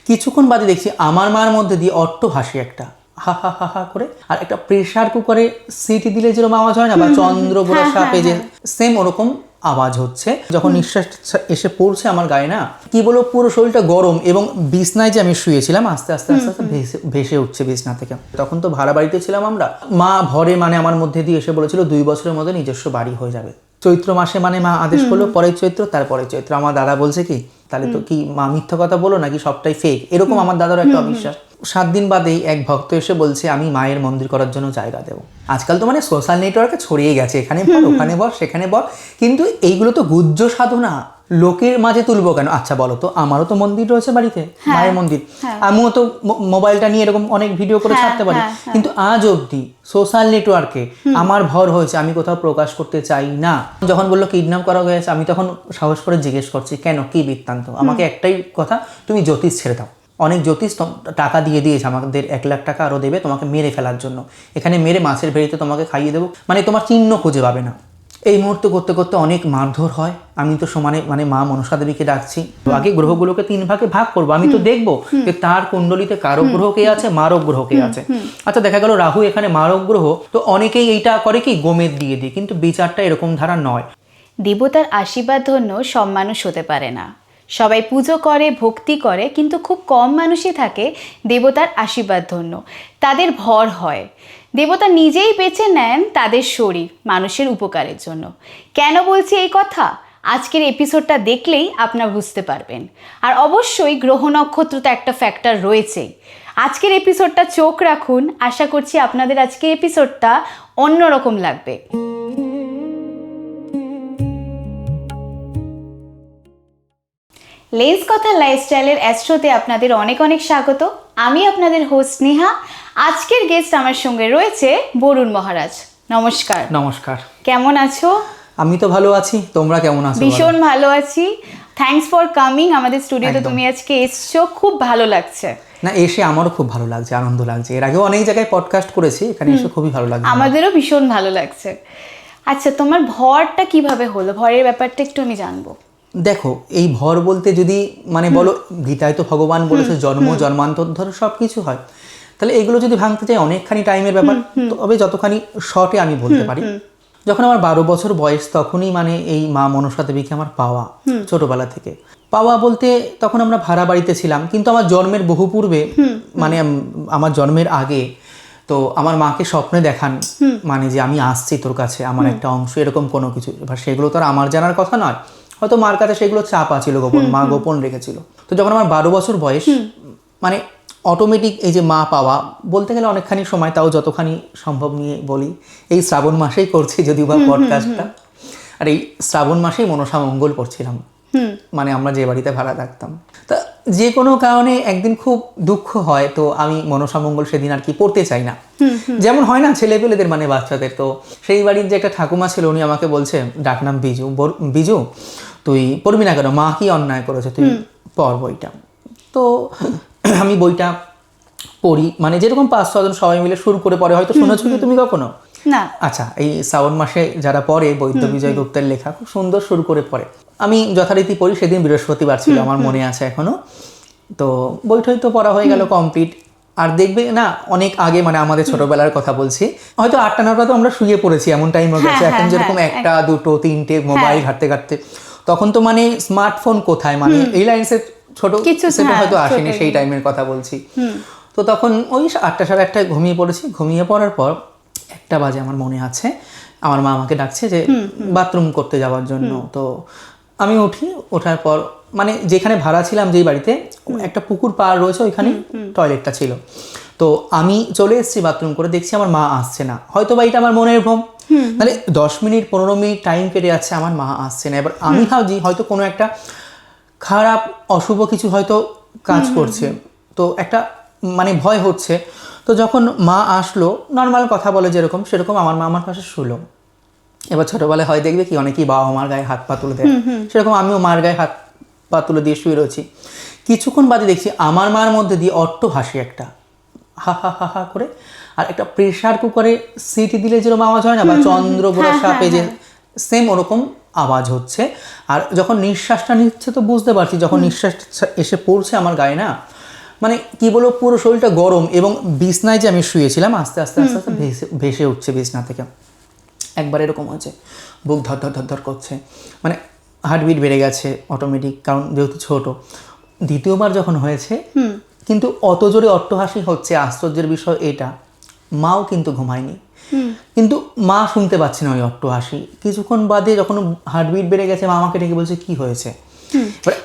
কিছুক্ষণ বাদে দেখছি আমার মার মধ্যে দিয়ে অট্ট হাসি একটা, হা হা হা হা করে। আর একটা প্রেসার কুকারে সিটি দিলে যেরকম আওয়াজ হয় না, বা চন্দ্রগোড়া সাপে যে সেম ওরকম আওয়াজ হচ্ছে। যখন নিঃশ্বাস এসে পড়ছে আমার গায়ে না, কি বলবো, পুরো শরীরটা গরম। এবং বিছনায় যে আমি শুয়েছিলাম আস্তে আস্তে আস্তে আস্তে ভেসে উঠছে বিছনা থেকে। তখন তো ভাড়া বাড়িতে ছিলাম আমরা। মা ভরে মানে আমার মধ্যে দিয়ে এসে বলেছিল 2 বছরের মধ্যে নিজস্ব বাড়ি হয়ে যাবে। চৈত্র মাসে মানে মা আদেশ করলো, পরের চৈত্র, তারপরে চৈত্র। আমার দাদা বলছে কি, তাহলে তো কি মা মিথ্যা কথা বলো নাকি, সবটাই ফেক, এরকম আমার দাদারও একটা অবিশ্বাস। 7 দিন বাদেই এক ভক্ত এসে বলছে আমি মায়ের মন্দির করার জন্য জায়গা দেবো। আজকাল তো মানে সোশ্যাল নেটওয়ার্কে ছড়িয়ে গেছে, এখানে বল ওখানে বল সেখানে বল, কিন্তু এইগুলো তো গুহ্য সাধনা, লোকের মাঝে তুলবো কেন? আচ্ছা বলো তো, আমারও তো মন্দির রয়েছে বাড়িতে, মায়ের মন্দির, আমিও তো মোবাইলটা নিয়ে এরকম অনেক ভিডিও করে ছাড়তে পারি, কিন্তু আজ অবধি সোশ্যাল নেটওয়ার্কে আমার ভর হয়েছে, আমি কোথাও প্রকাশ করতে চাই না। যখন বললো কিডন্যাপ করা হয়েছে, আমি তখন সাহস করে জিজ্ঞেস করছি কেন, কি বৃত্তান্ত? আমাকে একটাই কথা, তুমি জ্যোতিষ ছেড়ে দাও। অনেক জ্যোতিষ টাকা দিয়ে দিয়েছে আমাদের, 1 লাখ টাকা আরও দেবে তোমাকে মেরে ফেলার জন্য, এখানে মেরে মাছের ভেড়িতে তোমাকে খাইয়ে দেবো, মানে তোমার চিহ্ন খুঁজে পাবে না। এই মুহূর্তে করতে করতে অনেক মারধর হয়। আমি তো সমানে মানে মা মনসা দেবীকে ডাকছি, আগে গ্রহগুলোকে 3 ভাগে ভাগ করবো, আমি তো দেখবো যে তার কুণ্ডলিতে কারক গ্রহ কে আছে, মারক গ্রহ কে আছে। আচ্ছা দেখা গেল রাহু এখানে মারক গ্রহ, তো অনেকেই এইটা করে কি গোমেদ দিয়ে দিই, কিন্তু বিচারটা এরকম ধারা নয়। দেবতার আশীর্বাদ ধন্য সব মানুষ হতে পারে না। সবাই পুজো করে, ভক্তি করে, কিন্তু খুব কম মানুষই থাকে দেবতার আশীর্বাদ ধন্য, তাদের ভর হয়। দেবতা নিজেই বেছে নেন তাদের শরীর মানুষের উপকারের জন্য। কেন বলছি এই কথা? আজকের এপিসোডটা দেখলেই আপনারা বুঝতে পারবেন। আর অবশ্যই গ্রহ নক্ষত্র তো একটা ফ্যাক্টর রয়েছেই। আজকের এপিসোডটা চোখ রাখুন, আশা করছি আপনাদের আজকের এপিসোডটা অন্যরকম লাগবে। লেন্স কথা লাইফস্টাইলের অ্যাস্ট্রোতে আপনাদের অনেক অনেক স্বাগত। আমি আপনাদের হোস্ট নেহা। আজকের গেস্ট আমার সঙ্গে রয়েছে বরুণ মহারাজ। নমস্কার। নমস্কার। কেমন আছো? আমি তো ভালো আছি, তোমরা কেমন আছো? ভীষণ ভালো আছি। থ্যাঙ্কস ফর কামিং আমাদের স্টুডিওতে। তুমি আজকে এসছো, খুব ভালো লাগছে। না, এসে আমারও খুব ভালো লাগছে, আনন্দ লাগছে। এর আগেও অনেক জায়গায় পডকাস্ট করেছি, এখানে এসে খুবই ভালো লাগছে। আমাদেরও ভীষণ ভালো লাগছে। আচ্ছা, তোমার ভরটা কিভাবে হলো? ভরের ব্যাপারটা একটু আমি জানবো। দেখো, এই ভর বলতে যদি মানে বলো, গীতায় তো ভগবান বলেছে জন্ম জন্মান্তর ধরে সব কিছু হয়, তাহলে এগুলো যদি ভাঙতে চাই অনেকখানি টাইমের ব্যাপার। তবে যতখানি শর্টে আমি বলতে পারি, যখন আমার 12 বছর বয়স, তখনই মানে এই মা মনসা দেবীকে আমার পাওয়া, ছোটবেলা থেকে পাওয়া বলতে তখন আমরা ভাড়া বাড়িতে ছিলাম, কিন্তু আমার জন্মের বহু পূর্বে, মানে আমার জন্মের আগে তো আমার মাকে স্বপ্নে দেখান, মানে যে আমি আসছি তোর কাছে, আমার একটা অংশ, এরকম কোনো কিছু। এবার সেগুলো তো আর আমার জানার কথা নয়, হয়তো মার কাছে সেগুলো চাপা ছিল, গোপন, মা গোপন রেখেছিল। তো যখন আমার 12 বছর বয়স, মানে অটোমেটিক এই যে মা পাওয়া বলতে গেলে অনেকখানি সময়, তাও যতখানি সম্ভব নিয়ে বলি। এই শ্রাবণ মাসেই করছি যদিও বা পডকাস্টটা, আর এই শ্রাবণ মাসেই মনসা মঙ্গল করছিলাম, মানে আমরা যে বাড়িতে ভাড়া থাকতাম। তা যে কোনো কারণে একদিন খুব দুঃখ হয়, তো আমি মনসা মঙ্গল সেদিন আর কি পড়তে চাই না, যেমন হয় না ছেলেপেলেদের, মানে বাচ্চাদের। তো সেই বাড়ির যে একটা ঠাকুমা ছিল, উনি আমাকে বলছে, ডাকনাম বিজু, বিজু তুই পড়বি না কেন, মা কি অন্যায় করেছে, তুই পড় বইটা। তো আমি বইটা পড়ি, মানে যেরকম 5-6 জন সবাই মিলে শুরু করে পড়ে, হয়তো শুনেছো কি তুমি কখনো? না। আচ্ছা, এই শ্রাবণ মাসে যারা পড়ে, বৈদ্য বিজয় গুপ্তের লেখা, খুব সুন্দর শুরু করে পড়ে। আমি যথারীতি পড়ি, সেদিন বৃহস্পতিবার ছিল, আমার মনে আছে এখনো। তো বইটাই তো পড়া হয়ে গেল কমপ্লিট। আর দেখবে না, অনেক আগে, মানে আমাদের ছোটবেলার কথা বলছি, হয়তো 8টা-9টা তো আমরা শুয়ে পড়েছি, এমন টাইম হয়ে গেছে। এখন যেরকম 1টা 2টো 3টে মোবাইল ঘাটতে ঘাটতে, তখন তো মানে স্মার্টফোন কোথায়, মানে এই লাইন্সের ছোট সেটা হয়তো আসেনি, সেই টাইমের কথা বলছি। তো তখন ওই 8টা 8:30টায় ঘুমিয়ে পড়েছি। ঘুমিয়ে পড়ার পর 1টা বাজে আমার মনে আছে, আমার মা আমাকে ডাকছে যে বাথরুম করতে যাওয়ার জন্য। তো আমি উঠি, ওঠার পর মানে যেখানে ভাড়া ছিলাম, যেই বাড়িতে, একটা পুকুর পাড় রয়েছে, ওইখানে টয়লেটটা ছিল। তো আমি চলে এসেছি বাথরুম করে, দেখছি আমার মা আসছে না। হয়তো বা এটা আমার মনের ভ্রম, তাহলে 10 মিনিট 15 মিনিট টাইম কেটে যাচ্ছে, আমার মা আসছে না। এবার আমি ভাবছি হয়তো কোনো একটা খারাপ অশুভ কিছু হয়তো কাজ করছে, তো একটা মানে ভয় হচ্ছে। তো যখন মা আসলো, নর্মাল কথা বলে যেরকম, সেরকম আমার মা আমার পাশে শুলো। এবার ছোটবেলায় হয় দেখবে কি, অনেকেই বাবা মার গায়ে হাত পা তুলে দেয়, সেরকম আমিও মার গায়ে হাত পা তুলে দিয়ে শুয়ে রয়েছি। কিছুক্ষণ বাদে দেখছি আমার মার মধ্যে দিয়ে অট্ট হাসি একটা, হা হা হা হা করে। আর একটা প্রেসার কুকারে সিটি দিলে যেরকম আওয়াজ হয় না, বা চন্দ্রগোড়া সাপে যে সেম ওরকম আওয়াজ হচ্ছে। আর যখন নিঃশ্বাসটা নিচ্ছে, তো বুঝতে পারছি যখন নিঃশ্বাস এসে পড়ছে আমার গায়ে না, মানে কি বলবো, পুরো শরীরটা গরম, এবং বিছনায় যে আমি শুয়েছিলাম আস্তে আস্তে আস্তে আস্তে ভেসে উঠছে বিছনা থেকে। একবার এরকম হচ্ছে, বুক ধর ধর ধর ধর করছে, মানে হার্টবিট বেড়ে গেছে অটোমেটিক, কারণ যেহেতু ছোট। দ্বিতীয়বার যখন হয়েছে, কিন্তু অত জোরে অট্টহাসি হচ্ছে, আশ্চর্যের বিষয় এটা, মাও কিন্তু ঘুমায়নি, কিন্তু মা শুনতে পাচ্ছে না ওই অট্টহাসি। কিছুক্ষণ বাদে যখন হার্টবিট বেড়ে গেছে, মা আমাকে ডেকে বলছে কি হয়েছে।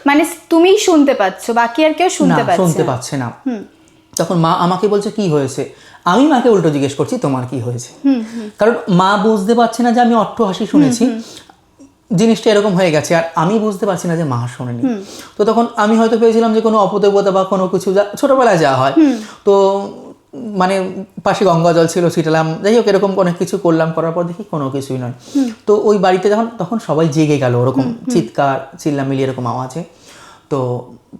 মানে তুমি শুনতে পাচ্ছ, বাকি আর কেউ শুনতে পাচ্ছে শুনতে পাচ্ছে না। তখন মা আমাকে বলছে কি হয়েছে, আমি মাকে উল্টো জিজ্ঞেস করছি তোমার কি হয়েছে, কারণ মা বুঝতে পারছে না যে আমি অট্টহাসি শুনেছি, জিনিসটা এরকম হয়ে গেছে, আর আমি বুঝতে পারছি না যে মা শোনেনি। তো তখন আমি হয়তো পেয়েছিলাম যে কোনো অপদেবতা বা কোনো কিছু, যা ছোটবেলায় যাওয়া হয়, তো মানে পাশে গঙ্গা জল ছিল, ছিটালাম, যাই হোক এরকম অনেক কিছু করলাম, করার পর দেখি কোনো কিছুই নয়। তো ওই বাড়িতে তখন সবাই জেগে গেল, ওরকম চিৎকার চিল্লামিলি এরকম আওয়াজে। তো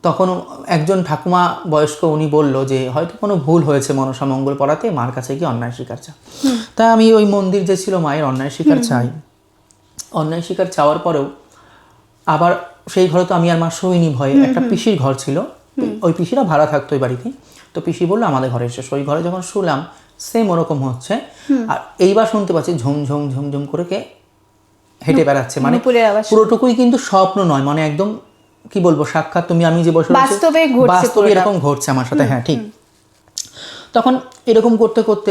তখন একজন ঠাকুমা বয়স্ক, উনি বলল যে হয়তো কোনো ভুল হয়েছে মনসা মঙ্গল পড়াতে, মার কাছে গিয়ে অন্যায় স্বীকার চা। তাই আমি ওই মন্দির যে ছিল মায়ের অন্যায় স্বীকার চাই। অন্যায় স্বীকার চাওয়ার পরেও আবার সেই ঘরে তো আমি আর মা শোইনি ভয়ে। একটা পিসির ঘর ছিল, ওই পিসিরা ভাড়া থাকতো ওই বাড়িতে। তো পিসি বললো আমাদের ঘরে এসে, ওই ঘরে যখন শুলাম সেম ওরকম হচ্ছে। আর এইবার শুনতে পাচ্ছি ঝুমঝুম ঝুমঝুম করে কে হেঁটে বেড়াচ্ছে, মানে পুরোটুকুই কিন্তু স্বপ্ন নয়, মানে একদম কি বলবো, সাক্ষাৎ তুমি আমি যে বসে বাস্তবে এরকম ঘটছে আমার সাথে। হ্যাঁ ঠিক। তখন এরকম করতে করতে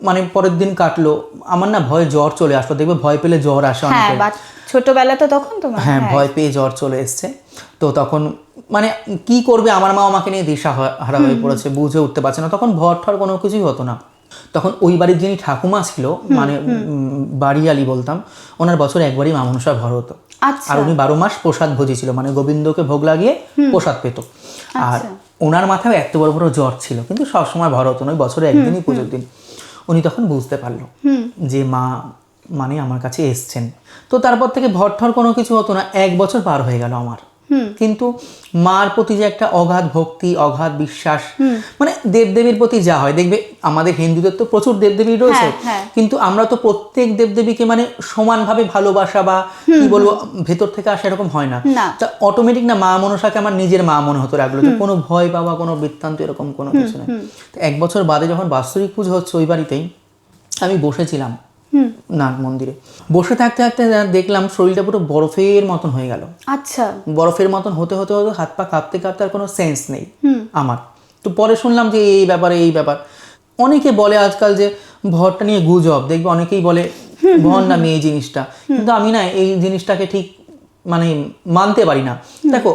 মানে পরের দিন কাটলো, আমার না ভয়ে জ্বর চলে আসলো, দেখবে ভয় পেলে জ্বর আসে অনেকের, ছোটবেলা তো তখন তোমার। হ্যাঁ ভয় পেয়ে জ্বর চলে এসছে। তো তখন মানে কি করবে, আমার মা আমাকে নিয়ে দিশা হারা হয়ে পড়েছে, বুঝে উঠতে পারছে না। তখন ভর ঠর কোনো কিছুই হতো না। তখন ওই বাড়ির যিনি ঠাকুমা ছিল, মানে বাড়িয়ালি বলতাম, ওনার বছরে একবারই মা মনসা ভর হতো। আর উনি 12 মাস প্রসাদ ভোজি ছিল, মানে গোবিন্দকে ভোগ লাগিয়ে প্রসাদ পেত। আর ওনার মাথায় এত বড় বড় জ্বর ছিল, কিন্তু সবসময় ভর হতো না, ওই বছরে একদিনই পুজোর দিন। উনি তখন বুঝতে পারলো যে মা মানে আমার কাছে এসছেন। তো তারপর থেকে ভর ঠর কোনো কিছু হতো না। 1 বছর পার হয়ে গেল আমার, কিন্তু মার প্রতি যে একটা অগাধ ভক্তি, অগাধ বিশ্বাস, মানে দেবদেবীর প্রতি যা হয়, দেখবে আমাদের হিন্দুদের তো প্রচুর দেবদেবী রয়েছে, কিন্তু আমরা তো প্রত্যেক দেবদেবীকে মানে সমানভাবে ভালোবাসা বা কি বলবো ভেতর থেকে আসা এরকম হয় না। তা অটোমেটিক না মা মনসাকে আমার নিজের মা মনে হতে লাগলো, যে কোনো ভয় পাওয়া, কোনো বৃত্তান্ত এরকম কোনো কিছু নেই। তো 1 বছর বাদে যখন বাৎসরিক পুজো হচ্ছে ওই বাড়িতেই আমি বসেছিলাম না মন্দিরে, বসে থাকতে থাকতে দেখলাম শরীরটা পুরো বরফের মতন হয়ে গেল। আচ্ছা, বরফের মতন হতে হতে হতে হাত পা কাঁপতে কাঁপতে আর কোনো সেন্স নেই আমার। তো পরে শুনলাম যে এই ব্যাপার। অনেকে বলে আজকাল যে ভরটা নিয়ে গুজব, দেখবে অনেকেই বলে ভর নামে এই জিনিসটা, কিন্তু আমি না এই জিনিসটাকে ঠিক মানে মানতে পারি না। দেখো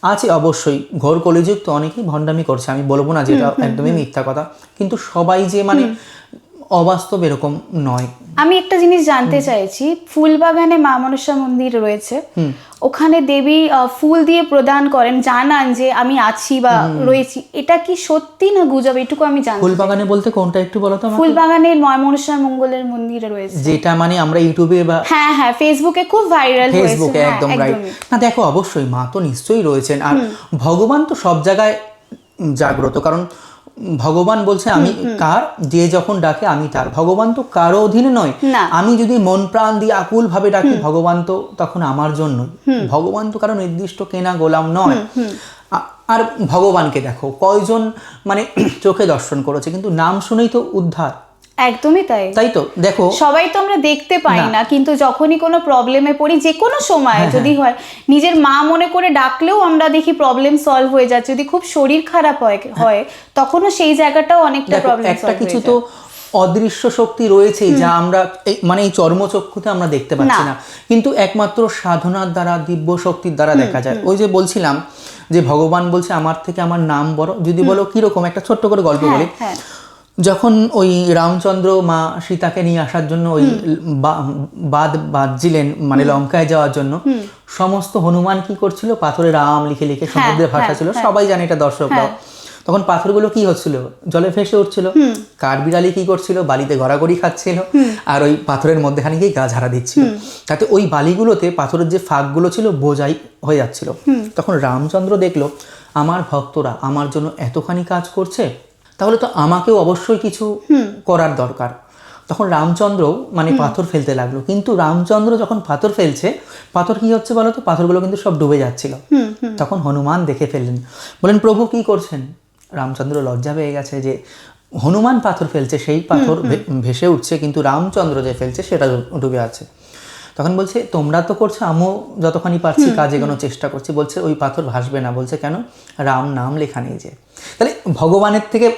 আছে অবশ্যই, ঘোর কলিযুগ তো অনেকেই ভণ্ডামি করছে, আমি বলবো না যেটা একদমই মিথ্যা কথা, কিন্তু সবাই যে মানে অবাস্তব এরকম নয়। আমি একটা জিনিস জানতে চাইছি, ফুলবাগানে মা মনসা মন্দির রয়েছে, ওখানে দেবী ফুল দিয়ে প্রদান করেন, জানান যে আমি আছি বা রয়েছি, এটা কি সত্যি না গুজব, এটুকু আমি জানি। ফুলবাগানে বলতে কোনটা একটু বলো তো আমাকে। ফুলবাগানের মা মনসা মঙ্গলের মন্দির রয়েছে, যেটা মানে আমরা ইউটিউবে বা হ্যাঁ ফেসবুকে খুব ভাইরাল হয়েছে। ফেসবুকে একদম রাইট। না দেখো অবশ্যই মা তো নিশ্চয়ই রয়েছেন, আর ভগবান তো সব জায়গায় জাগ্রত, কারণ ভগবান বলছে আমি কার, যে যখন ডাকে আমি তার। ভগবান তো কারো অধীনে নয়, আমি যদি মন প্রাণ দিয়ে আকুল ভাবে ডাকি ভগবান তো তখন আমার জন্যই। ভগবান তো কারো নির্দিষ্ট কেনা গোলাম নয়। আর ভগবানকে দেখো কয়জন মানে চোখে দর্শন করেছে, কিন্তু নাম শুনেই তো উদ্ধার। একদমই তাই তো। দেখো সবাই তো আমরা দেখতে পাই না, কিন্তু যখনই কোনো প্রবলেমে পড়ি, যে কোনো সময় যদি হয়, নিজের মা মনে করে ডাকলেও আমরা দেখি প্রবলেম সলভ হয়ে যাচ্ছে। যদি খুব শরীর খারাপ হয় তখনও সেই জায়গাটাও অনেকটা প্রবলেম সলভ হয়ে যায়। একটা কিছু তো অদৃশ্য শক্তি রয়েছে যা আমরা মানে এই চর্মচক্ষুতে আমরা দেখতে পাচ্ছি না, কিন্তু একমাত্র সাধনার দ্বারা, দিব্য শক্তির দ্বারা দেখা যায়। ওই যে বলছিলাম যে ভগবান বলছে আমার থেকে আমার নাম বড়। যদি বলো কিরকম, একটা ছোট্ট করে গল্প বলি। যখন ওই রামচন্দ্র মা সীতাকে নিয়ে আসার জন্য ওই বাঁধছিলেন মানে লঙ্কায় যাওয়ার জন্য, সমস্ত হনুমান কি করছিল, পাথরে রাম লিখে লিখে সমুদ্রে ভাষা ছিল, সবাই জানে এটা দর্শকরাও। তখন পাথরগুলো কি হচ্ছিল, জলে ভেসে উঠছিল। কাঠবিড়ালি কি করছিল, বালিতে গড়াগড়ি খাচ্ছিল, আর ওই পাথরের মধ্যেখানে গিয়ে গা ঝাড়া দিচ্ছিল, তাতে ওই বালিগুলোতে পাথরের যে ফাঁকগুলো ছিল বোঝাই হয়ে যাচ্ছিল। তখন রামচন্দ্র দেখলো আমার ভক্তরা আমার জন্য এতখানি কাজ করছে, তাহলে তো আমাকেও অবশ্যই কিছু করার দরকার। তখন রামচন্দ্র মানে পাথর ফেলতে লাগলো, কিন্তু রামচন্দ্র যখন পাথর ফেলছে, পাথর কি হচ্ছে বলো তো, পাথরগুলো কিন্তু সব ডুবে যাচ্ছিল। তখন হনুমান দেখে ফেললেন, বলেন প্রভু কি করছেন, রামচন্দ্র লজ্জা পেয়ে গেছে যে হনুমান পাথর ফেলছে, সেই পাথর ভেসে উঠছে, কিন্তু রামচন্দ্র যে ফেলছে সেটা ডুবে আছে। তখন বলছে তোমরা তো করছো, আমিও যতখানি পারছি কাজ এগোনোর চেষ্টা করছি। বলছে ওই পাথর ভাসবে না। বলছে কেন? রাম নাম লেখা নেই যে। তাহলে ভগবানের থেকে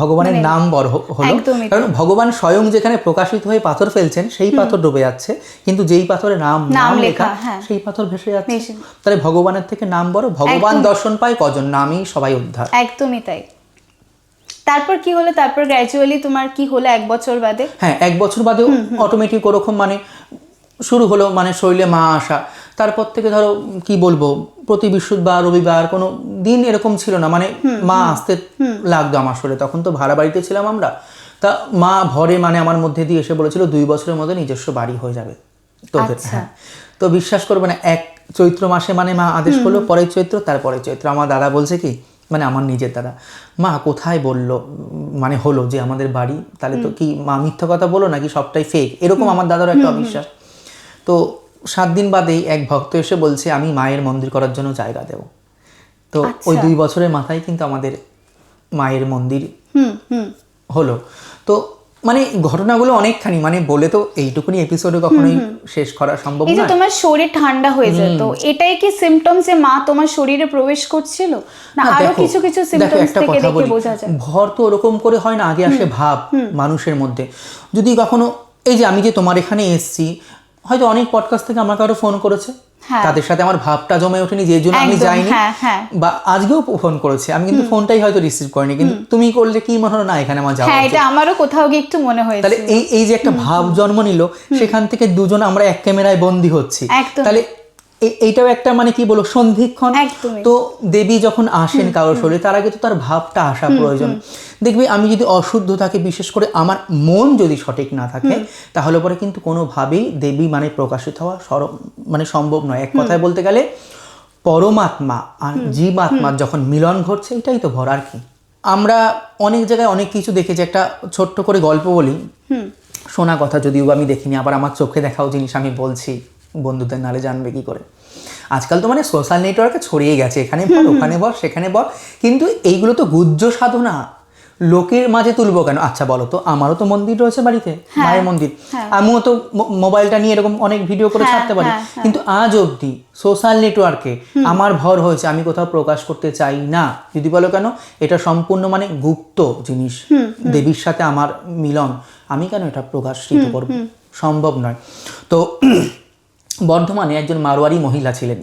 ভগবানের নাম বড় হলো, কারণ ভগবান স্বয়ং যেখানে প্রকাশিত হয়ে পাথর ফেলছেন সেই পাথর ডুবে যাচ্ছে, কিন্তু যেই পাথরে নাম লেখা সেই পাথর ভেসে যাচ্ছে। তাহলে ভগবানের থেকে নাম বড়। ভগবান দর্শন পায় কজন? নামই সবাই উদ্ধার। একদমই তাই। তারপর কি হলো? তারপর গ্র্যাজুয়ালি তোমার কি হলো 1 বছর বাদে? হ্যাঁ, 1 বছর বাদে অটোমেটিক ওরকম মানে শুরু হলো, মানে শরীরে মা আসা। তারপর থেকে ধরো কি বলবো, প্রতি বৃহস্পতিবার রবিবার কোনো দিন এরকম ছিল না, মানে মা আসতে লাগতো আমার শরীরে। তখন তো ভাড়া বাড়িতে ছিলাম আমরা। তা মা ভরে মানে আমার মধ্যে দিয়ে এসে বলেছিল 2 বছরের মধ্যে নিজস্ব বাড়ি হয়ে যাবে তোদের। হ্যাঁ, তো বিশ্বাস করবে না, 1 চৈত্র মাসে মানে মা আদেশ করলো, পরের চৈত্র, তারপরে চৈত্র আমার দাদা বলছে কি, মানে আমার নিজের দাদা, মা কোথায় বললো মানে হলো যে আমাদের বাড়ি, তাহলে তো কি মা মিথ্যা কথা বলো নাকি সবটাই ফেক, এরকম আমার দাদারও একটা অবিশ্বাস। তো 7 দিন বাদেই এক ভক্ত এসে বলছে আমি মায়ের মন্দির করার জন্য জায়গা দেব। তো ওই 2 বছরের মাথায় কিন্তু আমাদের মায়ের মন্দির হলো। তো মানে ঘটনাগুলো অনেকখানি, মানে বলে তো এইটুকুনি এপিসোডে কখনোই শেষ করা সম্ভব এই যে নয়। তোমার শরীর ঠান্ডা হয়ে যেত, এটাই কি সিম্পটম যে মা তোমার শরীরে প্রবেশ করছিল, না আরো কিছু কিছু সিম্পটমস থেকে দেখে বোঝা যায়? ভর তো ওরকম করে হয় না, আগে আসে ভাব মানুষের মধ্যে। যদি কখনো এই যে আমি যে তোমার এখানে এসেছি, হয়তো অনেক পডকাস্ট থেকে আমাকে আরো ফোন করেছে, তাদের সাথে আমার ভাবটা জমে ওঠেনি, যে জন্য আমি যাইনি। বা আজকেও ফোন করেছে, আমি কিন্তু ফোনটাই হয়তো রিসিভ করিনি, কিন্তু তুমি করলে কি মনে হলো না এখানে আমার যাওয়া। হ্যাঁ, এটা আমারও কোথাও গিয়ে একটু মনে হয়েছে। তাহলে এই যে একটা ভাব জন্ম নিল, সেখান থেকে দুজন আমরা এক ক্যামেরায় বন্দী হচ্ছি। তাহলে এইটাও একটা মানে কি বলবো সন্ধিক্ষণ। তো দেবী যখন আসেন কারোর শরীরে, তার আগে তো তার ভাবটা আসা প্রয়োজন। দেখবি আমি যদি অশুদ্ধ থাকি, বিশেষ করে আমার মন যদি সঠিক না থাকে, তাহলে পরে কিন্তু কোনোভাবেই দেবী মানে প্রকাশিত হওয়া মানে সম্ভব নয়। এক কথায় বলতে গেলে পরমাত্মা আর জীবাত্মার যখন মিলন ঘটছে, এটাই তো ভর, আর কি। আমরা অনেক জায়গায় অনেক কিছু দেখেছি। একটা ছোট্ট করে গল্প বলি, শোনা কথা, যদিও আমি দেখিনি, আবার আমার চোখে দেখাও জিনিস আমি বলছি, বন্ধুদের নালে জানবে কি করে। আজকাল তো মানে সোশ্যাল নেটওয়ার্কে ছড়িয়ে গেছে, এখানে বল ওখানে বল সেখানে বল, কিন্তু এইগুলো তো গুহ্য সাধনা, লোকের মাঝে তুলবো কেন? আচ্ছা বলো তো, আমারও তো মন্দির রয়েছে বাড়িতে, মায়ের মন্দির, আমিও তো মোবাইলটা নিয়ে এরকম অনেক ভিডিও করে ছাড়তে পারি, কিন্তু আজ অবধি সোশ্যাল নেটওয়ার্কে আমার ভর হয়েছে, আমি কোথাও প্রকাশ করতে চাই না। যদি বলো কেন, এটা সম্পূর্ণ মানে গুপ্ত জিনিস, দেবীর সাথে আমার মিলন, আমি কেন এটা প্রকাশিত করব? সম্ভব নয়। তো বর্ধমানে একজন মারোয়ারি মহিলা ছিলেন,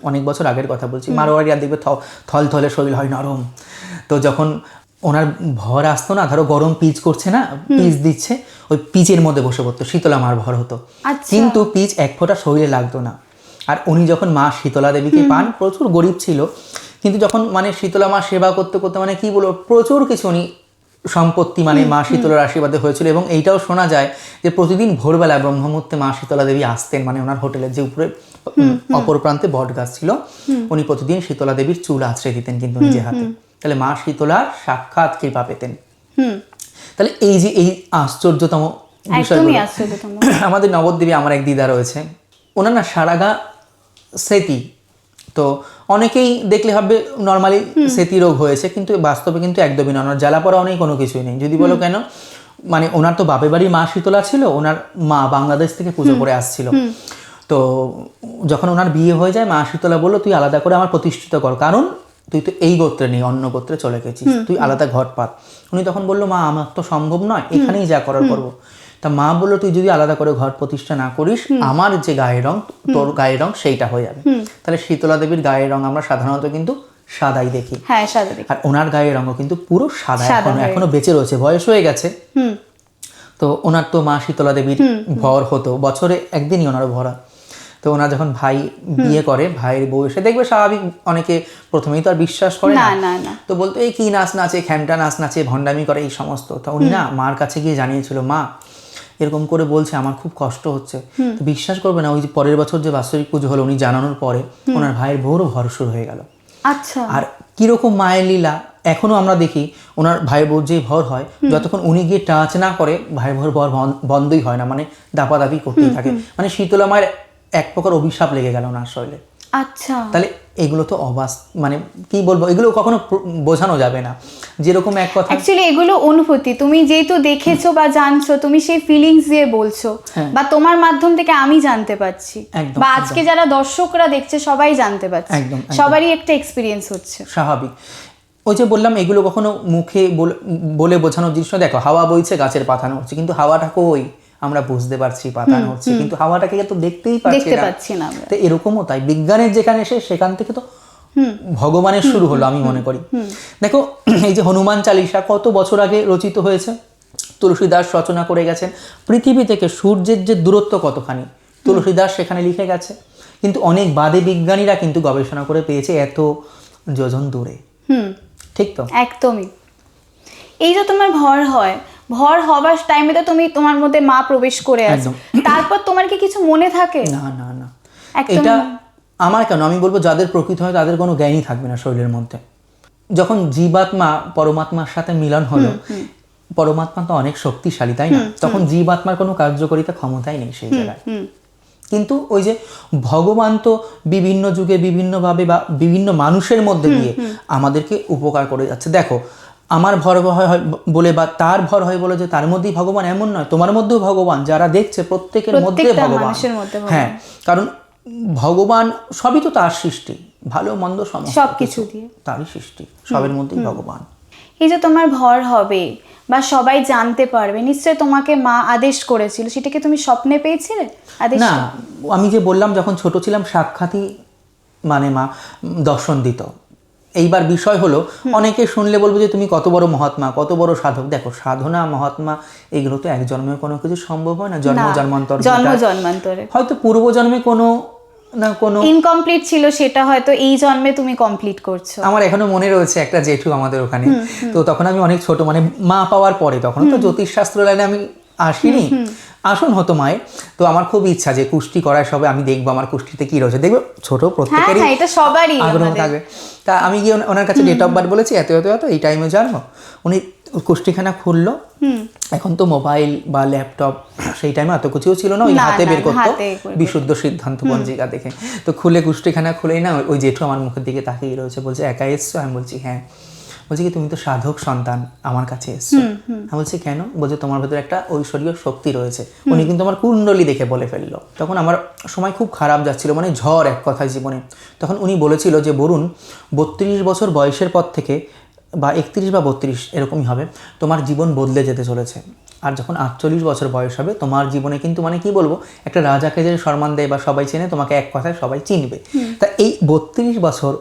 অনেক বছর আগের কথা বলছি। মারোয়ারি আর দেখবে থল থলে শরীর হয়, নরম। তো যখন ওনার ভর আসতো না, ধরো গরম পিচ করছে না, পিচ দিচ্ছে, ওই পিচের মধ্যে বসে পড়তো, শীতলা মার ভর হতো, কিন্তু পিচ এক ফোঁটা শরীরে লাগতো না। আর উনি যখন মা শীতলা দেবীকে পান, প্রচুর গরিব ছিল, কিন্তু যখন মানে শীতলা মা সেবা করতে করতে মানে কি বলবো, প্রচুর কিছু উনি সম্পত্তি মানে মা শীতলার আশীর্বাদে হয়েছিল। এবং এইটাও শোনা যায় যে প্রতিদিন ভোরবেলা ব্রহ্মমুহূর্তে মা শীতলা দেবী আসতেন, মানে ওনার হোটেলের যে উপরে অপর প্রান্তে বট গাছ ছিল, উনি প্রতিদিন শীতলা দেবীর চুল আছড়ে দিতেন কিন্তু নিজে হাতে। তাহলে মা শীতলার সাক্ষাৎ কৃপা পেতেন। তাহলে এই যে এই আশ্চর্যতম বিষয়গুলো, আমাদের নবদ্বীপে আমার এক দিদা রয়েছে, ওনার না সারাগা স্মৃতি। তো অনেকেই দেখলে ভাববে নর্মালি স্মৃতি রোগ হয়েছে, কিন্তু বাস্তবে কিন্তু একদমই না, ওনার জ্বালা পড়া অনেক কোনো কিছুই নেই। যদি বলো কেন, মানে ওনার তো বাপের বাড়ি মা শীতলা ছিল, ওনার মা বাংলাদেশ থেকে পুজো করে আসছিল। তো যখন ওনার বিয়ে হয়ে যায়, মা শীতলা বললো তুই আলাদা করে আমার প্রতিষ্ঠিত কর, কারণ তুই তো এই গোত্রে নেই, অন্য গোত্রে চলে গেছিস, তুই আলাদা ঘট পাত। উনি তখন বললো মা আমার তো সম্ভব নয়, এখানেই যা করার করবো। তা মা বললো তুই যদি আলাদা করে ঘর প্রতিষ্ঠা না করিস, আমার যে গায়ের রং তোর গায়ের রং সেইটা হয়ে যাবে। তাহলে শীতলা দেবীর গায়ের রং আমরা সাধারণত কিন্তু সাদাই দেখি, আর ওনার গায়ের রঙও কিন্তু পুরো সাদা, এখনো বেঁচে রয়েছে, বয়স হয়ে গেছে। তো ওনার তো মা শীতলা দেবীর ভর হতো, বছরে একদিনই ওনার ভরা। তো ওনার যখন ভাই বিয়ে করে, ভাইয়ের বউ এসে দেখবে, স্বাভাবিক অনেকে প্রথমেই তো আর বিশ্বাস করে না, তো বলতো এই কি নাচ নাচে, খ্যামটা নাচ নাচে, ভণ্ডামি করে, এই সমস্ত। তো উনি না মার কাছে গিয়ে জানিয়েছিল, মা এরকম করে বলছে, আমার খুব কষ্ট হচ্ছে। তো বিশ্বাস করবে না, ওই যে পরের বছর যে বাৎসরিক পুজো হলো, উনি জানানোর পরে ওনার ভাইয়ের বউরও ভর শুরু হয়ে গেল। আচ্ছা, আর কিরকম মায়ের লীলা এখনো আমরা দেখি। ওনার ভাইয়ের বউর যে ভর হয়, যতক্ষণ উনি গিয়ে টাচ না করে, ভাইয়ের বউর ভর বন্ধই হয় না, মানে দাপাদাপি করতেই থাকে। মানে শীতলা মায়ের এক প্রকার অভিশাপ লেগে গেল ওনার শরীরে, আচ্ছা, তাহলে এগুলো তো মানে কি বলবো, এগুলো কখনো বোঝানো যাবে না। যেরকম এক কথা, অ্যাকচুয়ালি এগুলো অনুভূতি, তুমি যেহেতু দেখেছো বা জানছো, তুমি সেই ফিলিংস দিয়ে বলছো, বা তোমার মাধ্যম থেকে আমি জানতে পারছি, একদম, বা আজকে যারা দর্শকরা দেখছে সবাই জানতে পারছে, একদম, একদম। সবারই একটা এক্সপিরিয়েন্স হচ্ছে। স্বাভাবিক। ওই যে বললাম, এগুলো কখনো মুখে বলে বোঝানোর জিনিস না। দেখো, হাওয়া বইছে, গাছের পাতা নড়ছে, কিন্তু হাওয়াটা কই? আমরা বুঝতে পারছি পাতা নড়ছে, কিন্তু হাওয়াটাকে তো দেখতেই পাচ্ছি না। তো এরকমও তাই, বিজ্ঞানের যেখানে সেখান থেকে তো ভগবানের শুরু হলো, আমি মনে করি। দেখো, এই যে হনুমান চালিসা কত বছর আগে রচিত হয়েছে, তুলসীদাস রচনা করে গেছেন। পৃথিবী থেকে সূর্যের যে দূরত্ব কতখানি, তুলসীদাস সেখানে লিখে গেছে। কিন্তু অনেক বাদে বিজ্ঞানীরা কিন্তু গবেষণা করে পেয়েছে এত যোজন দূরে। ঠিক তো? একদমই। এই যে তোমার ভর হবার টাইমে তো তুমি, তোমার মধ্যে মা প্রবেশ করে আসো, তারপর তোমার কি কিছু মনে থাকে? না না না, এটা আমার কেন, আমি বলবো যাদের প্রকৃত হয় তাদের কোনো জ্ঞানই থাকবে না শরীরের মধ্যে। যখন জীবাত্মা পরমাত্মার সাথে মিলন হলো, পরমাত্মা তো অনেক শক্তিশালী, তাই না? তখন জীবাত্মার কোনো কার্যকারিতা ক্ষমতাই নেই সেই জায়গায়। কিন্তু ওই যে ভগবান তো বিভিন্ন যুগে বিভিন্নভাবে বা বিভিন্ন মানুষের মধ্যে দিয়ে আমাদেরকে উপকার করে যাচ্ছে। দেখো, আমার ভর হয় বলে বা তার ভর হয় বলে যে তার মধ্যেই ভগবান, এমন নয়। তোমার মধ্যেও ভগবান, যারা দেখছে প্রত্যেকের মধ্যে ভগবান। হ্যাঁ, কারণ ভগবান সবই তো তার সৃষ্টি, ভালো মন্দ সবকিছু দিয়ে তারই সৃষ্টি, সবের মধ্যেই ভগবান। এই যে তোমার ভর হবে বা সবাই জানতে পারবে, নিশ্চয়ই তোমাকে মা আদেশ করেছিল, সেটাকে তুমি স্বপ্নে পেয়েছিলে? না, আমি যে বললাম যখন ছোট ছিলাম সাক্ষাৎই মানে মা দর্শন দিত। এইবার বিষয় হলো, অনেকে শুনলে বলবো যে তুমি কত বড় মহাত্মা, কত বড় সাধক। দেখো, সাধনা মহাত্মা এগুলো তো এক জন্মে কোনো কিছু সম্ভব হয় না, জন্ম জন্মান্তরে। হয়তো পূর্বজন্মে কোনো না কোনো ইনকমপ্লিট ছিল, সেটা হয়তো এই জন্মে তুমি কমপ্লিট করছো। আমার এখনো মনে রয়েছে একটা জেঠু আমাদের ওখানে, তো তখন আমি অনেক ছোট, মানে মা পাওয়ার পরে, তখন তো জ্যোতিষশাস্ত্র লাইনে আমি আসিনি, আসন হতো মায়ের। তো আমার খুব ইচ্ছা যে কুষ্টি করায় সবে আমি দেখবো আমার কুষ্টিতে কি রয়েছে, দেখবো ছোট প্রত্যেকেরই এটা সবারই আগ্রহ থাকবে। তা আমি গিয়ে ওনার কাছে ডেট অফ বার্থ বলেছি, এত এত এত এই টাইমে জন্ম। উনি কুষ্টিখানা খুললো। এখন তো মোবাইল বা ল্যাপটপ, সেই টাইমে এত কিছুও ছিল না, ওই হাতে বের করতো বিশুদ্ধ সিদ্ধান্ত পঞ্জিকা দেখে। তো খুলে কুষ্টিখানা খুলেই না ওই জেঠু আমার মুখের দিকে তাকিয়ে রয়েছে, বলছে একা এসছো? আমি বলছি হ্যাঁ। বলছি কি তুমি তো সাধক সন্তান, আমার কাছে এসছো? আমি বলছি কেন? বলছে তোমার ভেতরে একটা ঐশ্বরীয় শক্তি রয়েছে। উনি কিন্তু আমার কুণ্ডলী দেখে বলে ফেললো। তখন আমার সময় খুব খারাপ যাচ্ছিল, মানে ঝড় এক কথায় জীবনে। তখন উনি বলেছিল যে বরুণ, 32 বছর বয়সের পর থেকে বা 31 বা 32 এরকমই হবে, তোমার জীবন বদলে যেতে চলেছে। আর যখন 48 বছর বয়স হবে, তোমার জীবনে কিন্তু মানে কি বলবো, একটা রাজাকে যে সম্মান দেয় বা সবাই চেনে, তোমাকে এক কথায় সবাই চিনবে। তা এই 32 বছর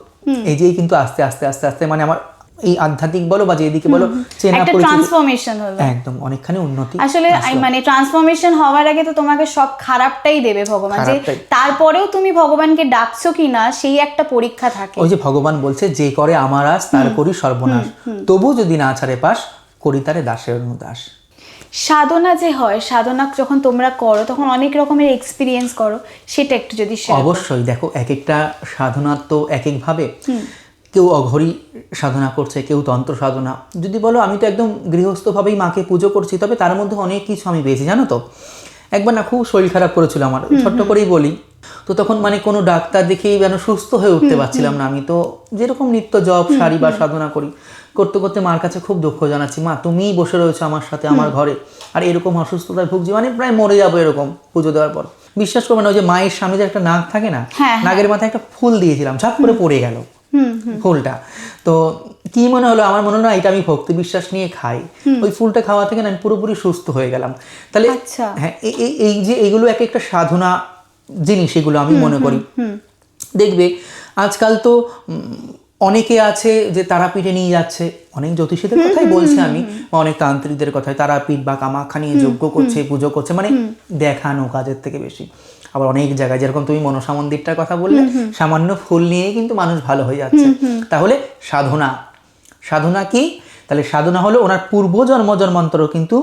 এই যে কিন্তু আস্তে আস্তে আস্তে আস্তে মানে আমার এই আধ্যাত্মিক বলো বা যেদিকে বলো চেনা পরিচিত, ট্রান্সফরমেশন হলো, একদম অনেকখানি উন্নতি। আসলে মানে ট্রান্সফরমেশন হওয়ার আগে তো তোমাকে সব খারাপটাই দেবে ভগবান, যে তারপরেও তুমি ভগবানকে ডাকছো কিনা সেই একটা পরীক্ষা থাকে। ওই যে ভগবান বলছে, যে করে আমার আজ তার করি সর্বনাশ, তবু যদি না ছাড়ে পাশ, করি তারে দাসের অনুদাস। সাধনা যে হয়, সাধনা যখন তোমরা করো তখন অনেক রকমের এক্সপিরিয়েন্স করো, সেটা একটু যদি অবশ্যই। দেখো, এক একটা সাধনা তো এক একভাবে, কেউ অঘরী সাধনা করছে, কেউ তন্ত্র সাধনা। যদি বলো, আমি তো একদম গৃহস্থভাবেই মাকে পুজো করছি, তবে তার মধ্যে অনেক কিছু আমি পেয়েছি, জানো তো। একবার না খুব শরীর খারাপ করেছিল আমার, ছোট্ট করেই বলি। তো তখন মানে কোনো ডাক্তার দেখেই যেন সুস্থ হয়ে উঠতে পারছিলাম না। আমি তো যেরকম নিত্য জপ সারি বা সাধনা করি, করতে করতে মার কাছে খুব দুঃখ জানাচ্ছি, মা তুমিই বসে রয়েছো আমার সাথে আমার ঘরে, আর এরকম অসুস্থতায় ভুগছি, মানে প্রায় মরে যাবো এরকম পুজো দেওয়ার পর। বিশ্বাস করবে না, ওই যে মায়ের সামনে যে একটা নাগ থাকে না, নাগের মাথায় একটা ফুল দিয়েছিলাম, ঝাপ করে পড়ে গেল ফুলটা। তো কি মনে হলো, আমার মনে হলো এটা আমি ভক্তি বিশ্বাস নিয়ে খাই। ওই ফুলটা খাওয়া থেকে না আমি পুরোপুরি সুস্থ হয়ে গেলাম। তাহলে হ্যাঁ, এই যে এইগুলো এক একটা সাধনা জিনিস, এগুলো আমি মনে করি। দেখবে আজকাল তো অনেকে আছে যে তারাপীঠে নিয়ে যাচ্ছে, অনেক জ্যোতিষীদের কথাই বলছি আমি, বা অনেক তান্ত্রিকদের কথাই, তারাপীঠ বা কামাখ্যা নিয়ে যজ্ঞ করছে, পুজো করছে, মানে দেখানো কাজের থেকে বেশি। আবার অনেক জায়গায়, যেরকম তুমি মনসা মন্দিরটার কথা বললে, সামান্য ফুল নিয়ে কিন্তু মানুষ ভালো হয়ে যাচ্ছে। তাহলে সাধনা কি? তাহলে সাধনা হলো ওনার পূর্বজন্ম জন্মান্তর কিন্তু